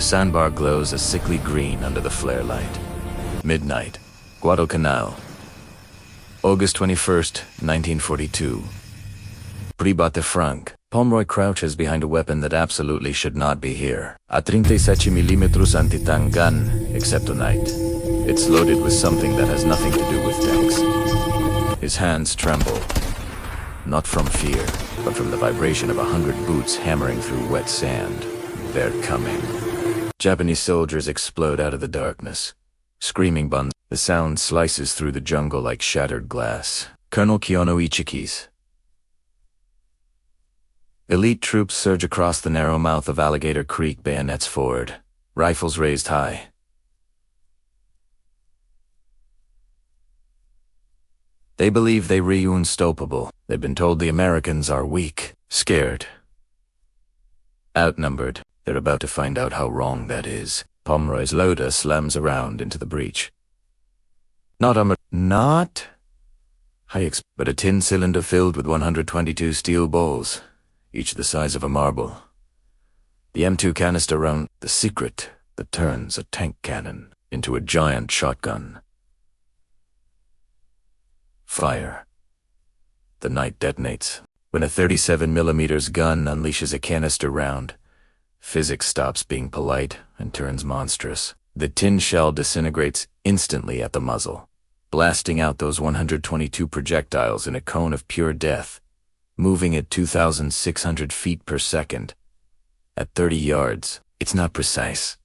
sandbar glows a sickly green under the flare light. Midnight, Guadalcanal. August 21st, 1942. Pribat de Frank. Pomeroy crouches behind a weapon that absolutely should not be here. A 37mm anti-tank gun, except tonight. It's loaded with something that has nothing to do with tanks. His hands tremble. Not from fear, but from the vibration of 100 boots hammering through wet sand. They're coming. Japanese soldiers explode out of the darkness. Screaming banzai. The sound slices through the jungle like shattered glass. Colonel Kiyono Ichiki's. Elite troops surge across the narrow mouth of Alligator Creek, bayonets forward, rifles raised high. They believe they're unstoppable. They've been told the Americans are weak, scared, outnumbered. They're about to find out how wrong that is. Pomeroy's Loda slams around into the breach. Not but a tin cylinder filled with 122 steel balls, each the size of a marble. The M2 canister round, the secret that turns a tank cannon into a giant shotgun. Fire. The night detonates. When a 37mm gun unleashes a canister round, physics stops being polite and turns monstrous. The tin shell disintegrates instantly at the muzzle, blasting out those 122 projectiles in a cone of pure death, moving at 2,600 feet per second. At 30 yards, it's not precise.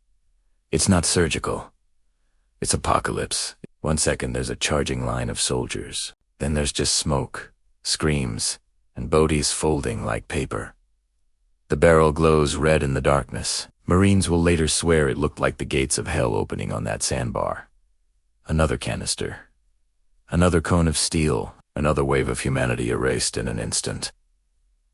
It's not surgical. It's apocalypse. 1 second there's a charging line of soldiers. Then there's just smoke, screams, and bodies folding like paper. The barrel glows red in the darkness. Marines will later swear it looked like the gates of hell opening on that sandbar. Another canister. Another cone of steel. Another wave of humanity erased in an instant.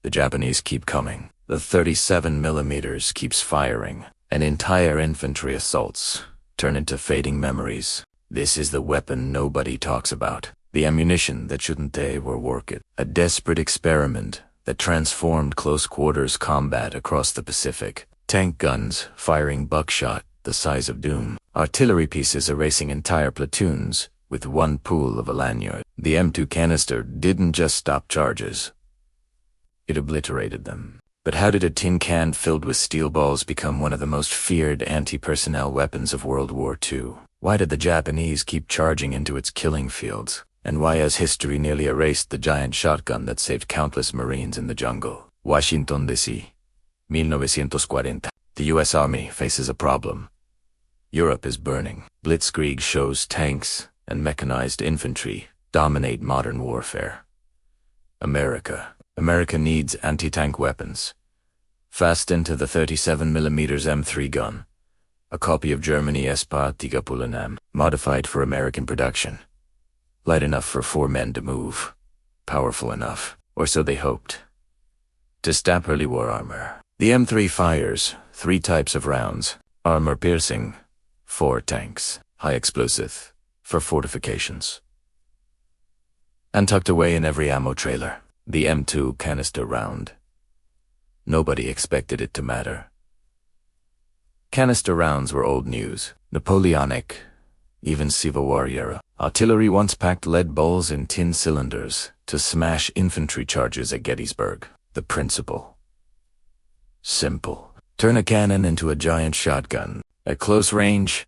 The Japanese keep coming. The 37mm keeps firing. And entire infantry assaults turn into fading memories. This is the weapon nobody talks about. The ammunition that shouldn't they were work it. A desperate experiment that transformed close-quarters combat across the Pacific. Tank guns firing buckshot the size of doom. Artillery pieces erasing entire platoons with one pool of a lanyard. The M2 canister didn't just stop charges. It obliterated them. But how did a tin can filled with steel balls become one of the most feared anti-personnel weapons of World War II? Why did the Japanese keep charging into its killing fields? And why has history nearly erased the giant shotgun that saved countless Marines in the jungle? Washington, D.C. 1940. The U.S. Army faces a problem. Europe is burning. Blitzkrieg shows tanks and mechanized infantry dominate modern warfare. America needs anti-tank weapons. Fast into the 37mm M3 gun. A copy of Germany SP-30M, modified for American production. Light enough for 4 men to move. Powerful enough, or so they hoped, to stamp early war armor. The M3 fires 3 types of rounds. Armor-piercing, for tanks. High explosive, for fortifications. And tucked away in every ammo trailer, the M2 canister round. Nobody expected it to matter. Canister rounds were old news, Napoleonic, even Civil War era. Artillery once packed lead balls in tin cylinders to smash infantry charges at Gettysburg. The principle. Simple. Turn a cannon into a giant shotgun. At close range,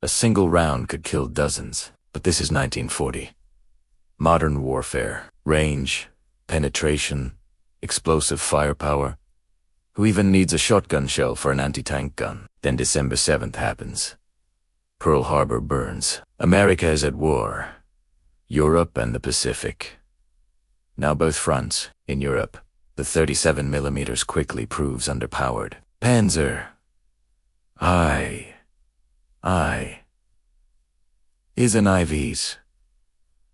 a single round could kill dozens. But this is 1940. Modern warfare. Range, penetration, explosive firepower. Who even needs a shotgun shell for an anti-tank gun? Then December 7th happens. Pearl Harbor burns. America is at war. Europe and the Pacific. Now both fronts. In Europe, the 37mm quickly proves underpowered. Panzer I is an IVs.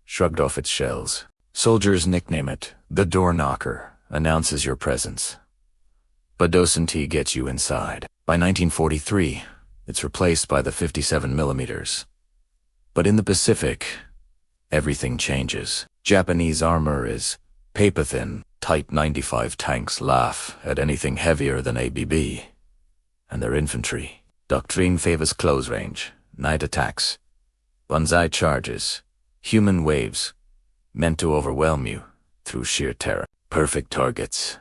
Shrugged off its shells. Soldiers nickname it the door knocker, announces your presence. But docent gets you inside. By 1943, it's replaced by the 57mm. But in the Pacific, everything changes. Japanese armor is paper-thin. Type 95 tanks laugh at anything heavier than ABB. And their infantry, Doctrine favors close range, night attacks, banzai charges, human waves, meant to overwhelm you through sheer terror. Perfect targets.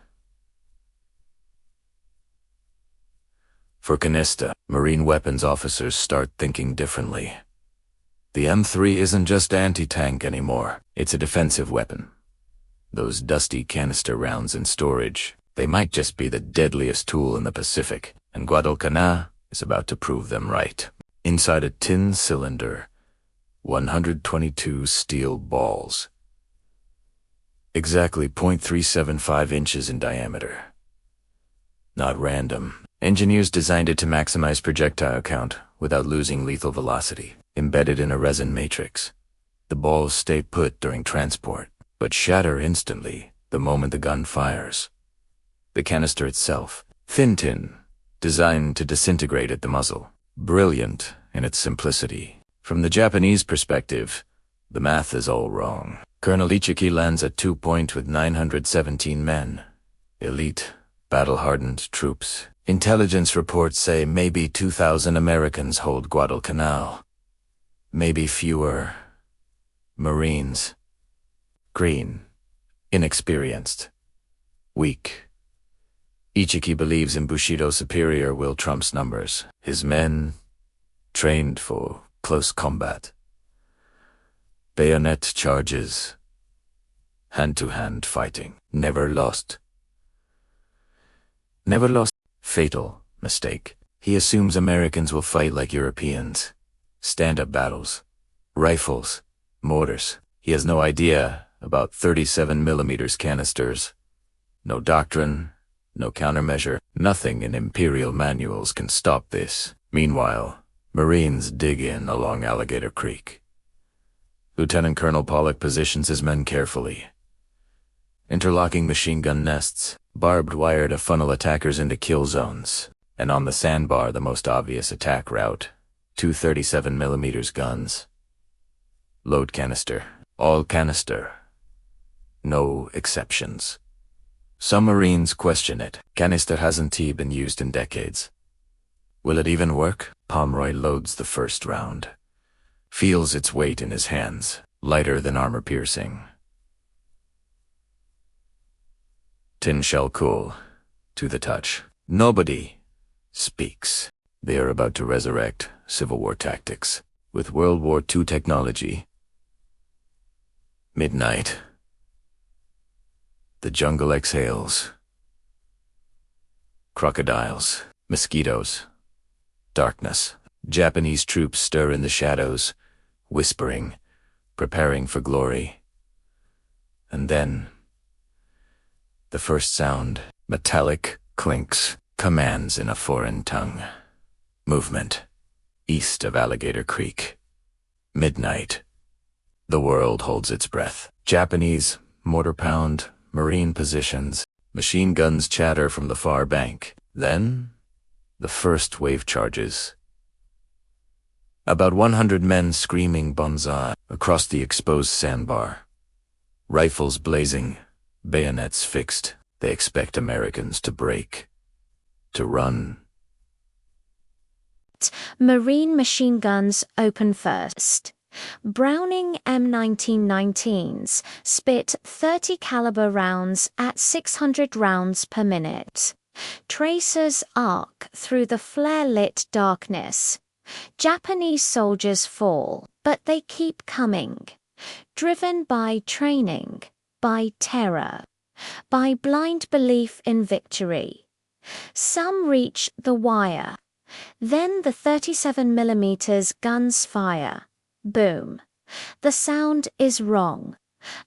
For Canister, Marine weapons officers start thinking differently. The M3 isn't just anti-tank anymore, it's a defensive weapon. Those dusty canister rounds in storage, they might just be the deadliest tool in the Pacific, and Guadalcanal is about to prove them right. Inside a tin cylinder, 122 steel balls. Exactly 0.375 inches in diameter. Not random. Engineers designed it to maximize projectile count without losing lethal velocity. Embedded in a resin matrix, the balls stay put during transport, but shatter instantly the moment the gun fires. The canister itself, thin tin, designed to disintegrate at the muzzle. Brilliant in its simplicity. From the Japanese perspective, the math is all wrong. Colonel Ichiki lands at 2 point with 917 men. Elite, battle-hardened troops. Intelligence reports say maybe 2,000 Americans hold Guadalcanal. Maybe fewer. Marines. Green. Inexperienced. Weak. Ichiki believes in Bushido's superior will trumps numbers. His men, trained for close combat. Bayonet charges. Hand-to-hand fighting. Never lost. Never lost. Fatal mistake. He assumes Americans will fight like Europeans. Stand-up battles. Rifles. Mortars. He has no idea about 37mm canisters. No doctrine. No countermeasure. Nothing in Imperial manuals can stop this. Meanwhile, Marines dig in along Alligator Creek. Lieutenant Colonel Pollock positions his men carefully. Interlocking machine gun nests, barbed wire to funnel attackers into kill zones, and on the sandbar the most obvious attack route, 2 37mm guns. Load canister. All canister. No exceptions. Some Marines question it. Canister hasn't been used in decades. Will it even work? Pomeroy loads the first round. Feels its weight in his hands, lighter than armor-piercing. Tin shell cool, to the touch. Nobody speaks. They are about to resurrect Civil War tactics with World War II technology. Midnight. The jungle exhales. Crocodiles, mosquitoes, darkness. Japanese troops stir in the shadows, whispering, preparing for glory. And then, the first sound, metallic, clinks, commands in a foreign tongue. Movement, east of Alligator Creek. Midnight. The world holds its breath. Japanese, mortar pound, Marine positions, machine guns chatter from the far bank. Then, the first wave charges. About 100 men screaming banzai across the exposed sandbar. Rifles blazing, bayonets fixed. They expect Americans to break, to run. Marine machine guns open first. Browning M1919s spit 30 caliber rounds at 600 rounds per minute. Tracers arc through the flare-lit darkness. Japanese soldiers fall, but they keep coming. Driven by training, by terror, by blind belief in victory. Some reach the wire. Then the 37mm guns fire. Boom. The sound is wrong.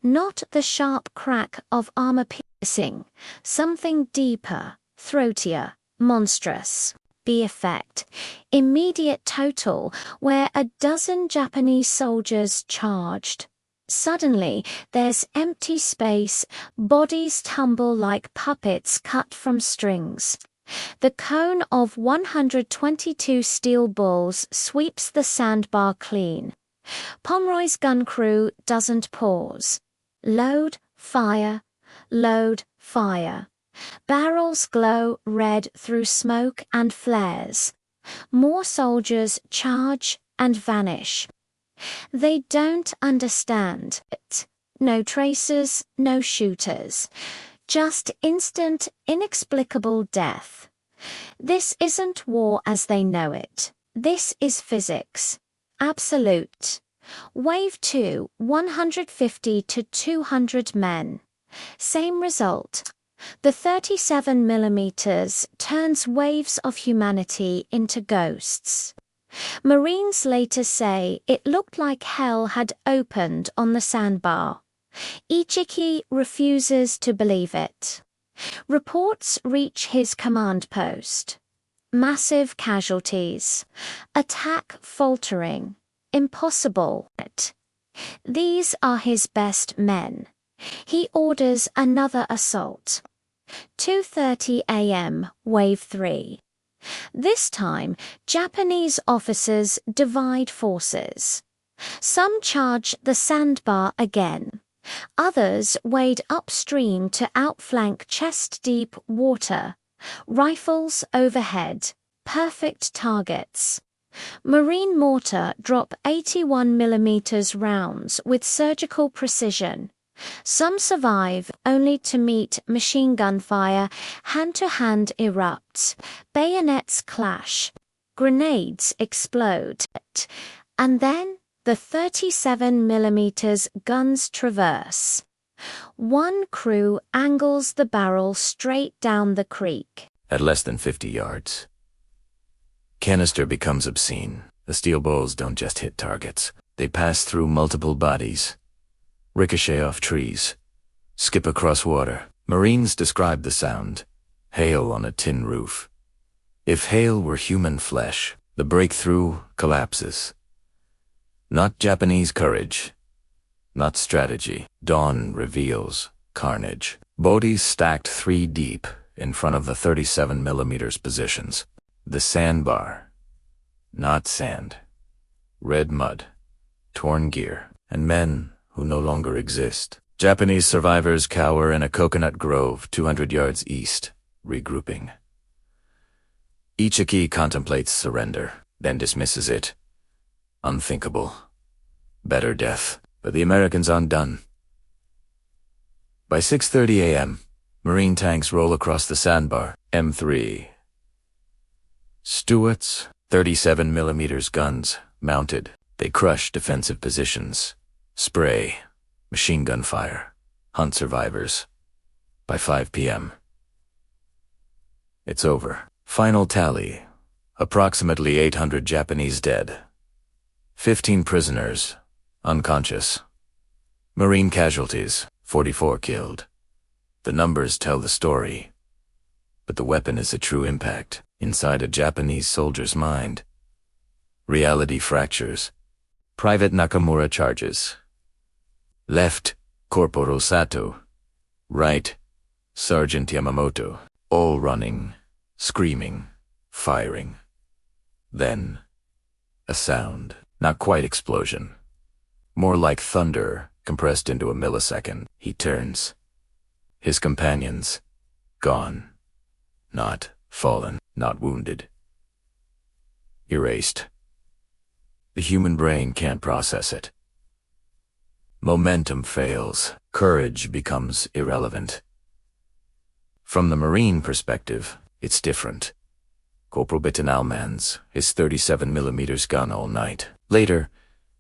Not the sharp crack of armor piercing. Something deeper, throatier, monstrous. The effect. Immediate total, where a dozen Japanese soldiers charged. Suddenly, there's empty space, bodies tumble like puppets cut from strings. The cone of 122 steel balls sweeps the sandbar clean. Pomeroy's gun crew doesn't pause. Load, fire, load, fire. Barrels glow red through smoke and flares. More soldiers charge and vanish. They don't understand it. No tracers, no shooters. Just instant, inexplicable death. This isn't war as they know it. This is physics. Absolute. Wave 2, 150 to 200 men. Same result. The 37 millimeters turns waves of humanity into ghosts. Marines later say it looked like hell had opened on the sandbar. Ichiki refuses to believe it. Reports reach his command post. Massive casualties. Attack faltering. Impossible. These are his best men. He orders another assault. 2:30 a.m., Wave 3. This time, Japanese officers divide forces. Some charge the sandbar again. Others wade upstream to outflank chest-deep water. Rifles overhead. Perfect targets. Marine mortar drop 81 millimeters rounds with surgical precision. Some survive only to meet machine gun fire. Hand-to-hand erupts. Bayonets clash. Grenades explode. And then the 37 millimeters guns traverse. One crew angles the barrel straight down the creek. At less than 50 yards. Canister becomes obscene. The steel balls don't just hit targets. They pass through multiple bodies. Ricochet off trees. Skip across water. Marines describe the sound. Hail on a tin roof. If hail were human flesh, the breakthrough collapses. Not Japanese courage. Not strategy. Dawn reveals carnage. Bodies stacked 3 deep in front of the 37 millimeters positions. The sandbar. Not sand. Red mud. Torn gear. And men who no longer exist. Japanese survivors cower in a coconut grove 200 yards east, regrouping. Ichiki contemplates surrender, then dismisses it. Unthinkable. Better death. But the Americans aren't done. By 6:30 a.m., Marine tanks roll across the sandbar. M3. Stewart's 37 millimeters guns, mounted. They crush defensive positions. Spray. Machine gun fire. Hunt survivors. By 5 p.m. It's over. Final tally. Approximately 800 Japanese dead. 15 prisoners. Unconscious. Marine casualties. 44 killed. The numbers tell the story. But the weapon is a true impact inside a Japanese soldier's mind. Reality fractures. Private Nakamura charges. Left, Corporal Sato. Right, Sergeant Yamamoto. All running, screaming, firing. Then, a sound. Not quite explosion. More like thunder compressed into a millisecond. He turns. His companions, gone. Not fallen, not wounded. Erased. The human brain can't process it. Momentum fails. Courage becomes irrelevant. From the Marine perspective, it's different. Corporal Guadalcanal mans his 37 millimeters gun all night. Later,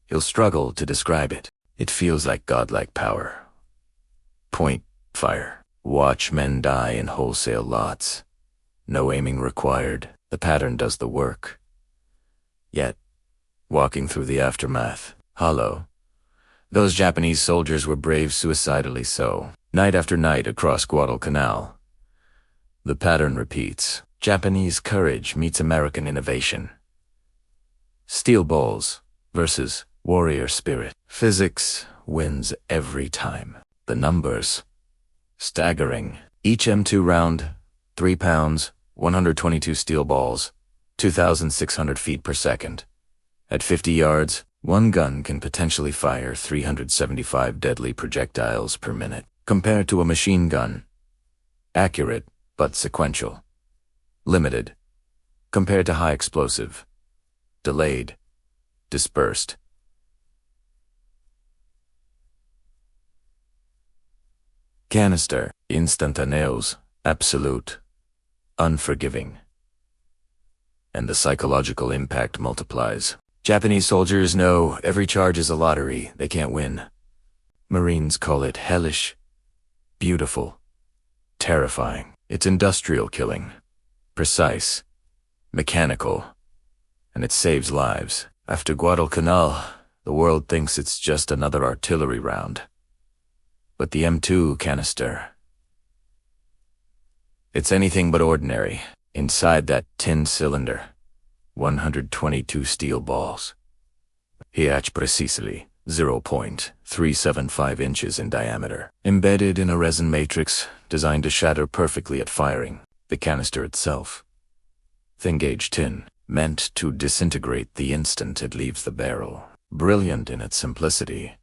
he'll struggle to describe it. It feels like godlike power. Point, fire. Watch men die in wholesale lots. No aiming required. The pattern does the work. Yet, walking through the aftermath, hollow. Those Japanese soldiers were brave suicidally so. Night after night across Guadalcanal. The pattern repeats. Japanese courage meets American innovation. Steel balls versus warrior spirit. Physics wins every time. The numbers. Staggering. Each M2 round, 3 pounds, 122 steel balls, 2,600 feet per second. At 50 yards, one gun can potentially fire 375 deadly projectiles per minute. Compared to a machine gun. Accurate, but sequential. Limited. compared to high explosive. Delayed. Dispersed. Canister. Instantaneous. Absolute. Unforgiving. And the psychological impact multiplies. Japanese soldiers know every charge is a lottery, they can't win. Marines call it hellish, beautiful, terrifying. It's industrial killing, precise, mechanical, and it saves lives. After Guadalcanal, the world thinks it's just another artillery round. But the M2 canister, it's anything but ordinary. Inside that tin cylinder, 122 steel balls. Each precisely 0.375 inches in diameter. Embedded in a resin matrix designed to shatter perfectly at firing. The canister itself, thin-gauge tin, meant to disintegrate the instant it leaves the barrel. Brilliant in its simplicity.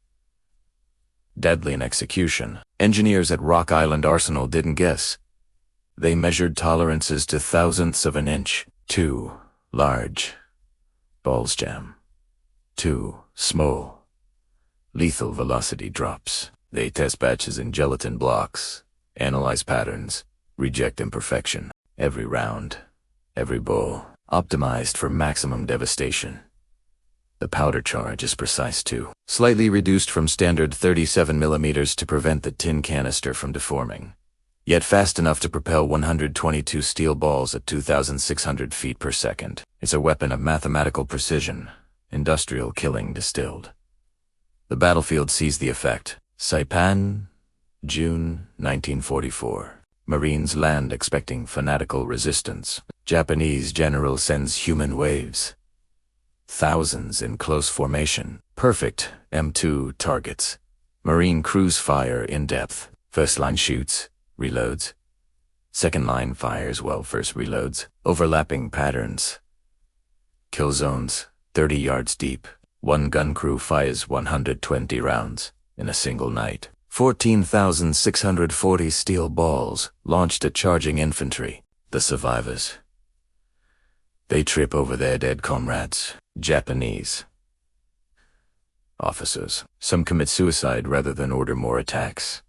Deadly in execution. Engineers at Rock Island Arsenal didn't guess. They measured tolerances to thousandths of an inch. Too large. Balls jam. Too small. Lethal velocity drops. They test batches in gelatin blocks, analyze patterns, reject imperfection. Every round, every ball, optimized for maximum devastation. The powder charge is precise too. Slightly reduced from standard 37 millimeters to prevent the tin canister from deforming. Yet fast enough to propel 122 steel balls at 2,600 feet per second. It's a weapon of mathematical precision, industrial killing distilled. The battlefield sees the effect. Saipan, June 1944. Marines land expecting fanatical resistance. Japanese general sends human waves. Thousands in close formation. Perfect M2 targets. Marine crews fire in depth. First line shoots. Reloads. Second line fires while first reloads. Overlapping patterns. Kill zones, 30 yards deep. One gun crew fires 120 rounds in a single night. 14,640 steel balls launched at charging infantry. The survivors. They trip over their dead comrades. Japanese officers. Some commit suicide rather than order more attacks.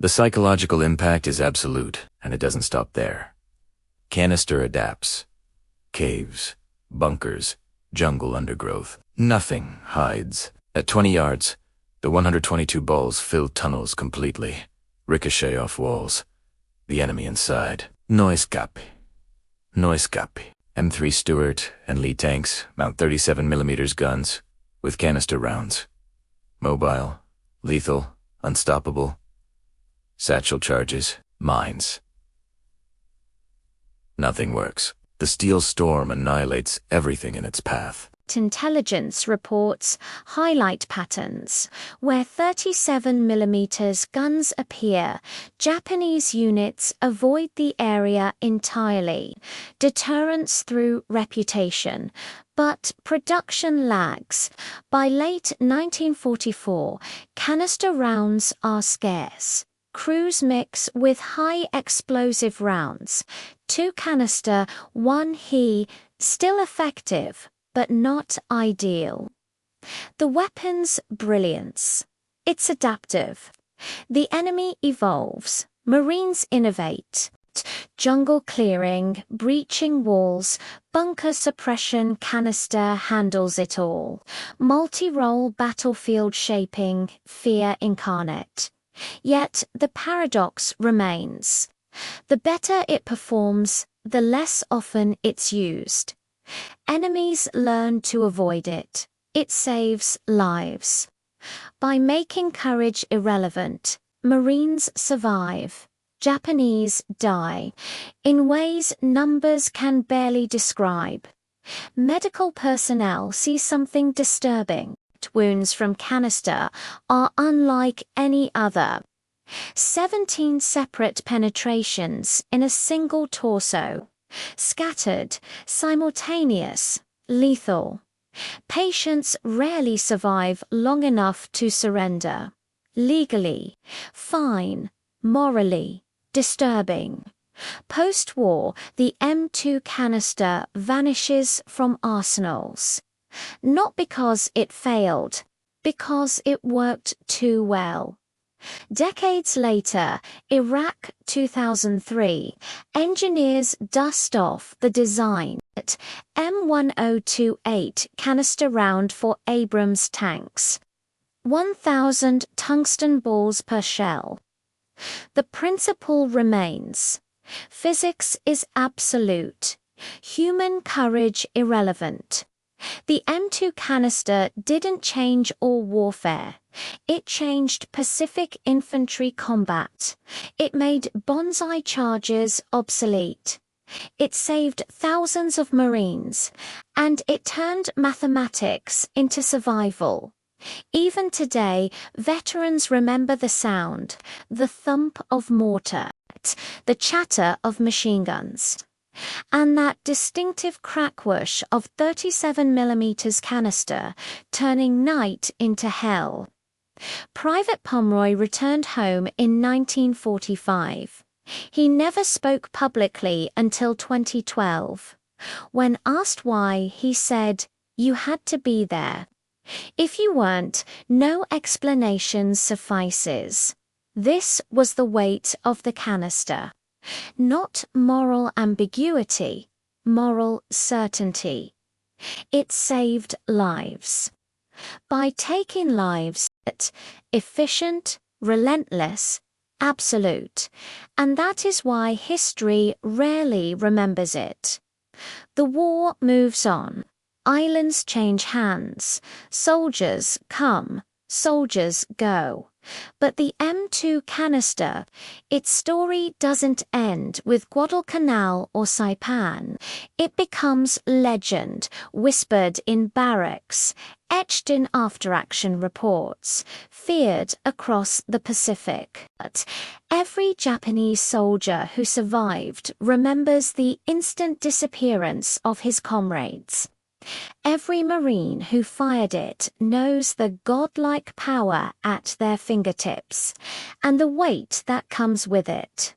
The psychological impact is absolute, and it doesn't stop there. Canister adapts. Caves, bunkers, jungle undergrowth. Nothing hides. At 20 yards, the 122 balls fill tunnels completely, ricochet off walls. The enemy inside. No escape. No escape. M3 Stuart and Lee tanks mount 37mm guns with canister rounds. Mobile, lethal, unstoppable. Satchel charges, mines. Nothing works. The steel storm annihilates everything in its path. Intelligence reports highlight patterns. Where 37mm guns appear, Japanese units avoid the area entirely. Deterrence through reputation. But production lags. By late 1944, canister rounds are scarce. Crews mix with high explosive rounds. 2 canister, 1 He, still effective, but not ideal. The weapon's brilliance. It's adaptive. The enemy evolves. Marines innovate. Jungle clearing, breaching walls, bunker suppression, canister handles it all. Multi-role battlefield shaping, fear incarnate. Yet the paradox remains. The better it performs, the less often it's used. Enemies learn to avoid it. It saves lives. By making courage irrelevant, Marines survive. Japanese die in ways numbers can barely describe. Medical personnel see something disturbing. Wounds from canister are unlike any other. 17 separate penetrations in a single torso. Scattered, simultaneous, lethal. Patients rarely survive long enough to surrender. Legally, fine. Morally, disturbing. Post-war, the M2 canister vanishes from arsenals. Not because it failed, because it worked too well. Decades later, Iraq 2003, engineers dust off the design at M1028 canister round for Abrams tanks. 1,000 tungsten balls per shell. The principle remains. Physics is absolute. Human courage irrelevant. The M2 canister didn't change all warfare. It changed Pacific infantry combat. It made banzai charges obsolete. It saved thousands of Marines, and it turned mathematics into survival. Even today, veterans remember the sound, the thump of mortar, the chatter of machine guns, and that distinctive crack whoosh of 37mm canister turning night into hell. Private Pomeroy returned home in 1945. He never spoke publicly until 2012. When asked why, he said, "You had to be there. If you weren't, no explanation suffices." This was the weight of the canister. Not moral ambiguity, moral certainty. It saved lives. By taking lives, efficient, relentless, absolute, and that is why history rarely remembers it. The war moves on. Islands change hands. Soldiers come, soldiers go. But the M2 canister, its story doesn't end with Guadalcanal or Saipan. It becomes legend, whispered in barracks, etched in after-action reports, feared across the Pacific. But every Japanese soldier who survived remembers the instant disappearance of his comrades. Every Marine who fired it knows the godlike power at their fingertips, and the weight that comes with it.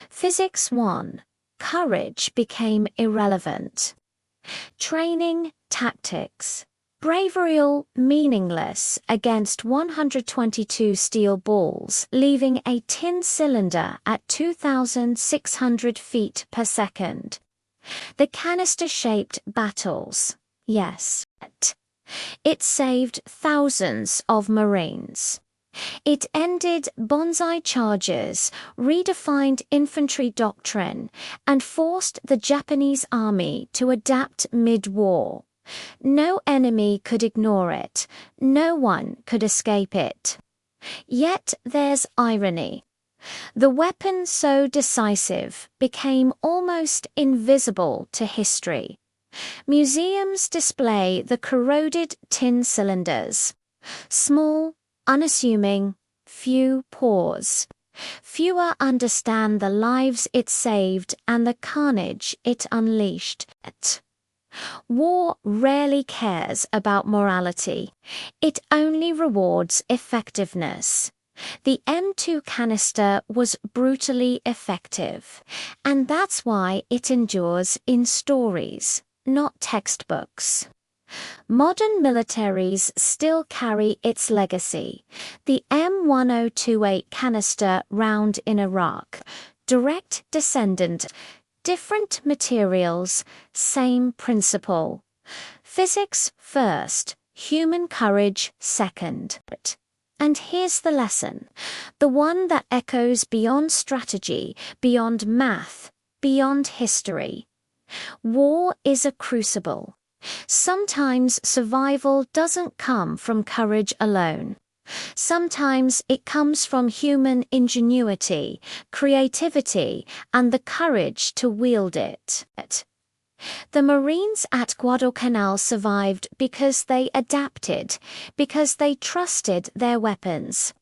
Physics won. Courage became irrelevant. Training, tactics. Bravery all meaningless against 122 steel balls, leaving a tin cylinder at 2,600 feet per second. The canister-shaped battles, yes. It saved thousands of Marines. It ended banzai charges, redefined infantry doctrine, and forced the Japanese army to adapt mid-war. No enemy could ignore it. No one could escape it. Yet there's irony. The weapon so decisive became almost invisible to history. Museums display the corroded tin cylinders. Small, unassuming, few pause. Fewer understand the lives it saved and the carnage it unleashed. War rarely cares about morality. It only rewards effectiveness. The M2 canister was brutally effective, and that's why it endures in stories, not textbooks. Modern militaries still carry its legacy. The M1028 canister round in Iraq, direct descendant, different materials, same principle. Physics first, human courage second. And here's the lesson, the one that echoes beyond strategy, beyond math, beyond history. War is a crucible. Sometimes survival doesn't come from courage alone. Sometimes it comes from human ingenuity, creativity, and the courage to wield it. The Marines at Guadalcanal survived because they adapted, because they trusted their weapons,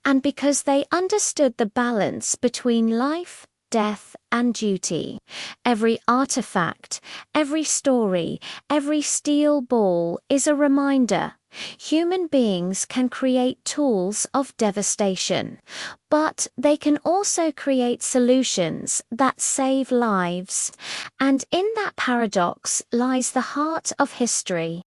and because they understood the balance between life, death, and duty. Every artifact, every story, every steel ball is a reminder Human beings can create tools of devastation, but they can also create solutions that save lives. And in that paradox lies the heart of history.